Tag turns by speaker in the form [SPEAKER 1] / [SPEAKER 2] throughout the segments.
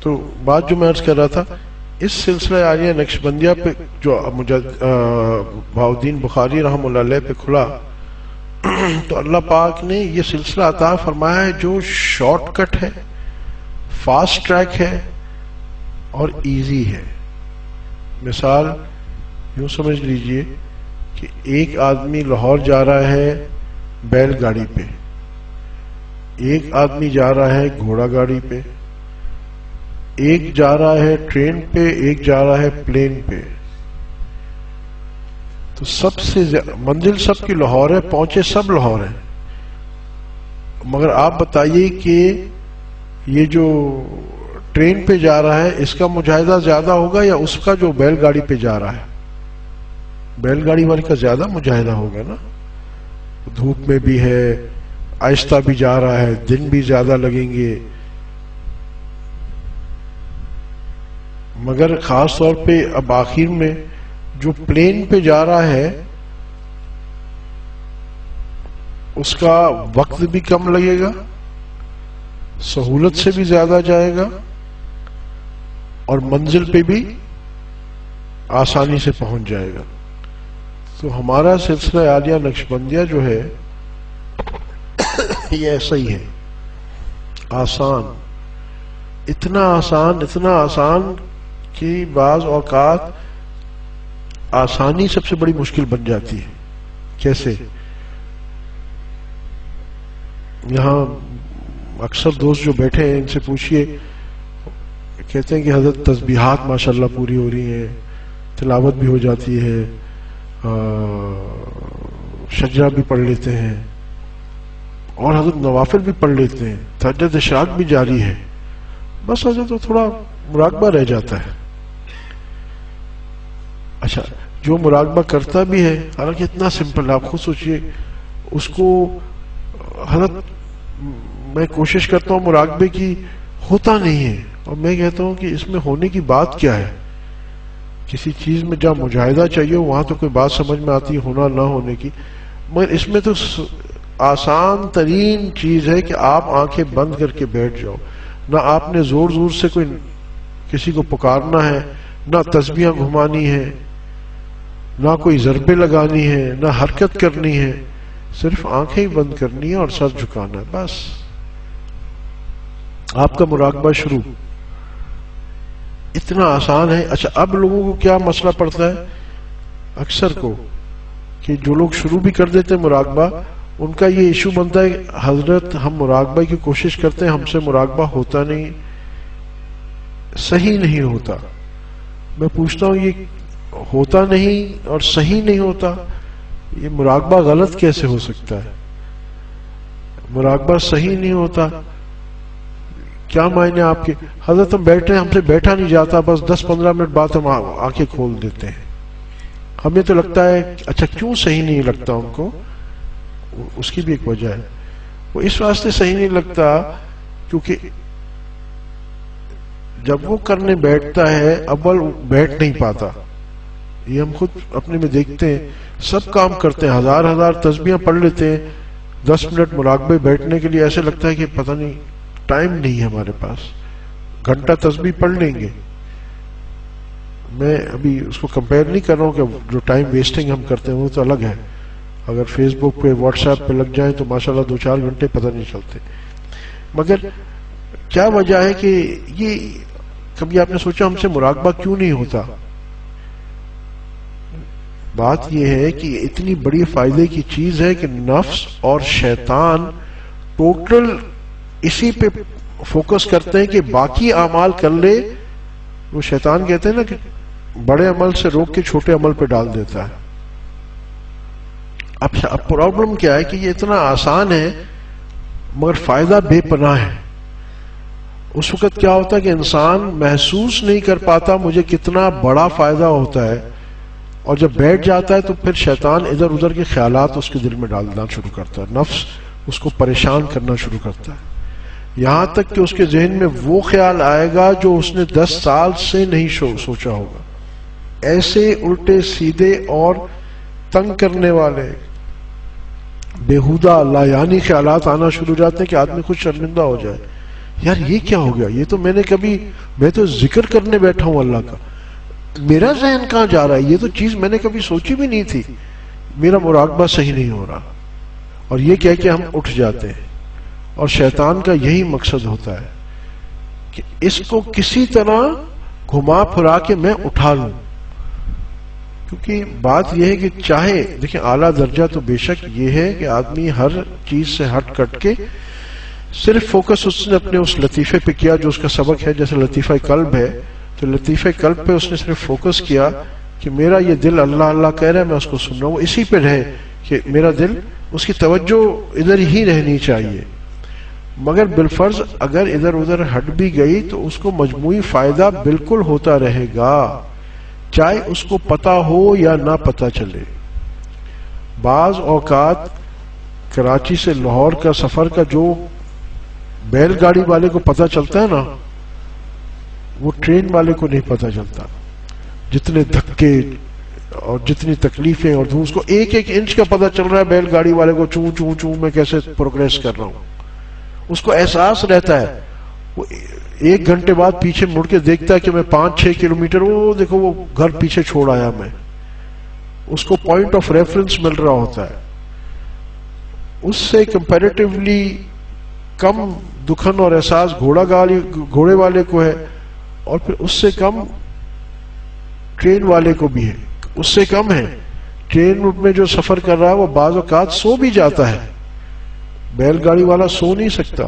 [SPEAKER 1] تو بات جو میں عرض کر رہا تھا، اس سلسلہ عالیہ نقشبندیہ پہ جو بہاؤالدین بخاری رحمہ اللہ علیہ پہ کھلا، تو اللہ پاک نے یہ سلسلہ عطا فرمایا ہے جو شارٹ کٹ ہے، فاسٹ ٹریک ہے اور ایزی ہے۔ مثال یوں سمجھ لیجئے کہ ایک آدمی لاہور جا رہا ہے بیل گاڑی پہ، ایک آدمی جا رہا ہے گھوڑا گاڑی پہ، ایک جا رہا ہے ٹرین پہ، ایک جا رہا ہے پلین پہ۔ تو سب سے منزل سب کی لاہور ہے، پہنچے سب لاہور ہیں، مگر آپ بتائیے کہ یہ جو ٹرین پہ جا رہا ہے اس کا مجاہدہ زیادہ ہوگا یا اس کا جو بیل گاڑی پہ جا رہا ہے؟ بیل گاڑی والے کا زیادہ مجاہدہ ہوگا نا، دھوپ میں بھی ہے، آہستہ بھی جا رہا ہے، دن بھی زیادہ لگیں گے۔ مگر خاص طور پہ اب آخر میں جو پلین پہ جا رہا ہے اس کا وقت بھی کم لگے گا، سہولت سے بھی زیادہ جائے گا، اور منزل پہ بھی آسانی سے پہنچ جائے گا۔ تو ہمارا سلسلہ عالیہ نقشبندیہ جو ہے یہ ایسا ہی ہے، آسان، اتنا آسان کہ بعض اوقات آسانی سب سے بڑی مشکل بن جاتی ہے۔ کیسے؟ یہاں اکثر دوست جو بیٹھے ہیں ان سے پوچھئے، کہتے ہیں کہ حضرت تسبیحات ماشاءاللہ پوری ہو رہی ہیں، تلاوت بھی ہو جاتی ہے، شجرہ بھی پڑھ لیتے ہیں، اور حضرت نوافل بھی پڑھ لیتے ہیں، تہجد اشراق بھی جاری ہے، بس حضرت تو تھوڑا مراقبہ رہ جاتا ہے۔ اچھا، جو مراقبہ کرتا بھی ہے، حالانکہ اتنا سمپل، آپ خود سوچئے اس کو، حضرت میں کوشش کرتا ہوں مراقبے کی، ہوتا نہیں ہے، اور میں کہتا ہوں کہ اس میں ہونے کی بات کیا ہے؟ کسی چیز میں جہاں مجاہدہ چاہیے وہاں تو کوئی بات سمجھ میں آتی ہے ہونا نہ ہونے کی، مگر اس میں تو آسان ترین چیز ہے کہ آپ آنکھیں بند کر کے بیٹھ جاؤ، نہ آپ نے زور سے کوئی کسی کو پکارنا ہے، نہ تسبیحاں گھمانی ہے، نہ کوئی ضربے لگانی ہے، نہ حرکت کرنی ہے، صرف آنکھیں ہی بند کرنی ہے اور سر جھکانا ہے، بس آپ کا مراقبہ شروع۔ اتنا آسان ہے۔ اچھا، اب لوگوں کو کیا مسئلہ پڑتا ہے اکثر کو، کہ جو لوگ شروع بھی کر دیتے ہیں مراقبہ، ان کا یہ ایشو بنتا ہے کہ حضرت ہم مراقبہ کی کوشش کرتے ہیں، ہم سے مراقبہ ہوتا نہیں، صحیح نہیں ہوتا۔ میں پوچھتا ہوں یہ ہوتا نہیں اور صحیح نہیں ہوتا، یہ مراقبہ غلط کیسے ہو سکتا ہے؟ مراقبہ صحیح نہیں ہوتا، کیا معنی آپ کے؟ حضرت ہم بیٹھے، ہم سے بیٹھا نہیں جاتا، بس 10-15 منٹ بعد ہم آنکھیں کھول دیتے ہیں۔ ہمیں تو لگتا ہے اچھا کیوں صحیح نہیں لگتا ان کو؟ اس کی بھی ایک وجہ ہے، وہ اس واسطے صحیح نہیں لگتا کیونکہ جب وہ کرنے بیٹھتا ہے اول بیٹھ نہیں پاتا۔ یہ ہم خود اپنے میں دیکھتے ہیں، سب کام کرتے ہیں، ہزار تسبیحاں پڑھ لیتے ہیں، 10 منٹ مراقبے بیٹھنے کے لیے ایسے لگتا ہے کہ پتہ نہیں ٹائم نہیں ہے ہمارے پاس، گھنٹہ تسبیح پڑھ لیں گے۔ میں ابھی اس کو کمپیئر نہیں کر رہا ہوں کہ جو ٹائم ویسٹنگ ہم کرتے ہیں وہ تو الگ ہے، اگر فیس بک پہ واٹس ایپ پہ لگ جائیں تو ماشاءاللہ 2-4 گھنٹے پتہ نہیں چلتے۔ مگر کیا وجہ ہے کہ یہ کبھی آپ نے سوچا ہم سے مراقبہ کیوں نہیں ہوتا؟ بات یہ ہے کہ اتنی بڑی فائدے کی چیز ہے کہ نفس اور شیطان ٹوٹل اسی پہ فوکس کرتے ہیں کہ باقی اعمال کر لے۔ وہ شیطان کہتے ہیں نا کہ بڑے عمل سے روک کے چھوٹے عمل پہ ڈال دیتا ہے۔ اب پرابلم کیا ہے کہ یہ اتنا آسان ہے مگر فائدہ بے پناہ ہے۔ اس وقت کیا ہوتا ہے کہ انسان محسوس نہیں کر پاتا مجھے کتنا بڑا فائدہ ہوتا ہے، اور جب بیٹھ جاتا ہے تو پھر شیطان ادھر ادھر کے خیالات اس کے دل میں ڈالنا شروع کرتا ہے، نفس اس کو پریشان کرنا شروع کرتا ہے، یہاں تک کہ اس کے ذہن میں وہ خیال آئے گا جو اس نے 10 سال سے نہیں سوچا ہوگا۔ ایسے الٹے سیدھے اور تنگ کرنے والے بےہودہ لایانی خیالات آنا شروع ہو جاتے ہیں کہ آدمی خود شرمندہ ہو جائے یار یہ کیا ہو گیا، یہ تو میں تو ذکر کرنے بیٹھا ہوں اللہ کا، میرا ذہن کہاں جا رہا ہے، یہ تو چیز میں نے کبھی سوچی بھی نہیں تھی، میرا مراقبہ صحیح نہیں ہو رہا. اور یہ کہہ کے ہم اٹھ جاتے ہیں. اور شیطان کا یہی مقصد ہوتا ہے کہ اس کو کسی طرح گھما پھرا کے میں اٹھا لوں. کیونکہ بات یہ ہے کہ چاہے دیکھیں اعلیٰ درجہ تو بے شک یہ ہے کہ آدمی ہر چیز سے ہٹ کٹ کے صرف فوکس اس نے اپنے اس لطیفے پہ کیا جو اس کا سبق ہے. جیسے لطیفہ قلب ہے تو لطیفہ قلب پہ اس نے صرف فوکس کیا کہ میرا یہ دل اللہ اللہ کہہ رہا ہے، میں اس کو سن رہا ہوں، وہ اسی پہ رہے کہ میرا دل، اس کی توجہ ادھر ہی رہنی چاہیے. مگر بالفرض اگر ادھر ادھر ہٹ بھی گئی تو اس کو مجموعی فائدہ بالکل ہوتا رہے گا، چاہے اس کو پتہ ہو یا نہ پتہ چلے. بعض اوقات کراچی سے لاہور کا سفر کا جو بیل گاڑی والے کو پتہ چلتا ہے نا، وہ ٹرین والے کو نہیں پتہ چلتا. جتنے دھکے اور جتنی تکلیفیں اور اس کو ایک ایک انچ کا پتہ چل رہا ہے بیل گاڑی والے کو، چوں چوں چوں میں کیسے پروگریس کر رہا ہوں. اس کو احساس رہتا ہے. وہ 1 گھنٹے بعد پیچھے مڑ کے دیکھتا ہے کہ میں 5-6 کلومیٹر، وہ دیکھو وہ گھر پیچھے چھوڑ آیا میں. اس کو پوائنٹ آف ریفرنس مل رہا ہوتا ہے. اس سے کمپیریٹیولی کم دکھن اور احساس گھوڑے والے کو ہے، اور پھر اس سے کم ٹرین والے کو بھی ہے. اس سے کم ہے. ٹرین میں جو سفر کر رہا ہے وہ بعض اوقات سو بھی جاتا ہے، بیل گاڑی والا سو نہیں سکتا.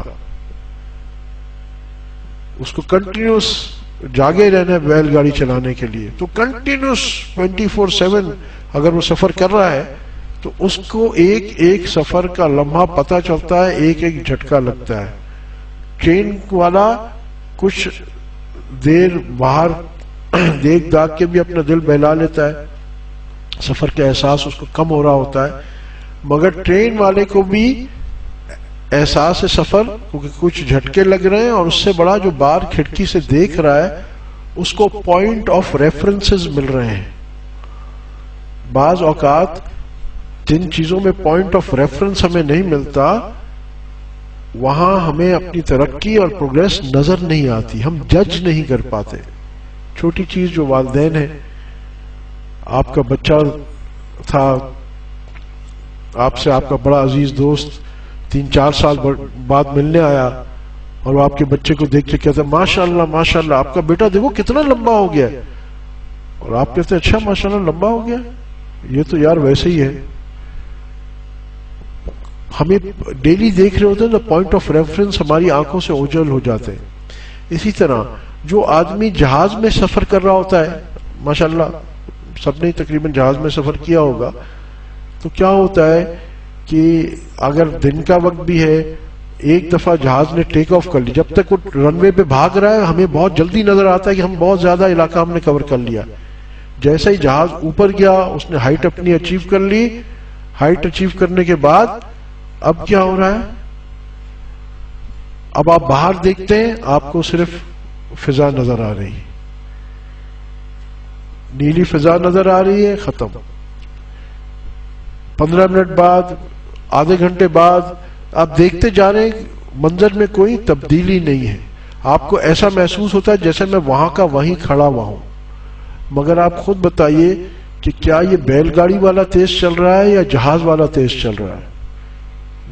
[SPEAKER 1] اس کو کنٹینیوس جاگے رہنا ہے بیل گاڑی چلانے کے لیے. تو کنٹینیوس 24/7 اگر وہ سفر کر رہا ہے تو اس کو ایک ایک سفر کا لمحہ پتہ چلتا ہے، ایک ایک جھٹکا لگتا ہے. ٹرین والا کچھ دیر باہر دیکھ داکھ کے بھی اپنا دل بہلا لیتا ہے، سفر کا احساس اس کو کم ہو رہا ہوتا ہے. مگر ٹرین والے کو بھی احساس سفر، کیونکہ کچھ جھٹکے لگ رہے ہیں، اور اس سے بڑا جو باہر کھڑکی سے دیکھ رہا ہے اس کو پوائنٹ آف ریفرنسز مل رہے ہیں. بعض اوقات جن چیزوں میں پوائنٹ آف ریفرنس ہمیں نہیں ملتا، وہاں ہمیں اپنی ترقی اور پروگریس نظر نہیں آتی، ہم جج نہیں کر پاتے. چھوٹی چیز جو والدین ہیں، آپ کا بچہ تھا، آپ سے آپ کا بڑا عزیز دوست 3-4 سال بعد ملنے آیا، اور وہ آپ کے بچے کو دیکھ کے کہتا ہے ماشاءاللہ ماشاءاللہ آپ کا بیٹا دیکھو کتنا لمبا ہو گیا. اور آپ کہتے ہیں اچھا ماشاءاللہ لمبا ہو گیا، یہ تو یار ویسے ہی ہے. ہمیں ڈیلی دیکھ رہے ہوتے ہیں نا، پوائنٹ آف ریفرنس ہماری آنکھوں سے اوجھل ہو جاتے ہیں. اسی طرح جو آدمی جہاز میں سفر کر رہا ہوتا ہے، ماشاءاللہ سب نے تقریباً جہاز میں سفر کیا ہوگا، تو کیا ہوتا ہے کہ اگر دن کا وقت بھی ہے، ایک دفعہ جہاز نے ٹیک آف کر لی، جب تک وہ رن وے پہ بھاگ رہا ہے ہمیں بہت جلدی نظر آتا ہے کہ ہم بہت زیادہ علاقہ ہم نے کور کر لیا. جیسے ہی جہاز اوپر گیا، اس نے ہائٹ اپنی اچیو کر لی. ہائٹ اچیو کرنے کے بعد اب کیا ہو رہا ہے؟ اب آپ باہر دیکھتے ہیں، آپ کو صرف فضا نظر آ رہی ہے، نیلی فضا نظر آ رہی ہے. ختم. 15 منٹ بعد، آدھے گھنٹے بعد آپ دیکھتے جا رہے ہیں، منظر میں کوئی تبدیلی نہیں ہے. آپ کو ایسا محسوس ہوتا ہے جیسے میں وہاں کا وہیں کھڑا ہوا ہوں. مگر آپ خود بتائیے کہ کیا یہ بیل گاڑی والا تیز چل رہا ہے یا جہاز والا تیز چل رہا ہے؟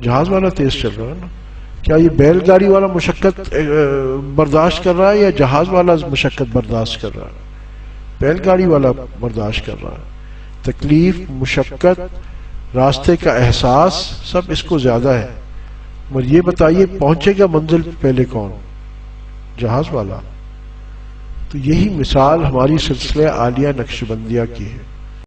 [SPEAKER 1] جہاز والا تیز چل رہا ہے نا. کیا یہ بیل گاڑی والا مشقت برداشت کر رہا ہے یا جہاز والا مشقت برداشت کر رہا ہے؟ بیل گاڑی والا برداشت کر رہا ہے. تکلیف، مشقت، راستے کا احساس سب اس کو زیادہ ہے. مگر یہ بتائیے پہنچے گا منزل پہلے کون؟ جہاز والا. تو یہی مثال ہماری سلسلہ عالیہ نقشبندیہ کی ہے.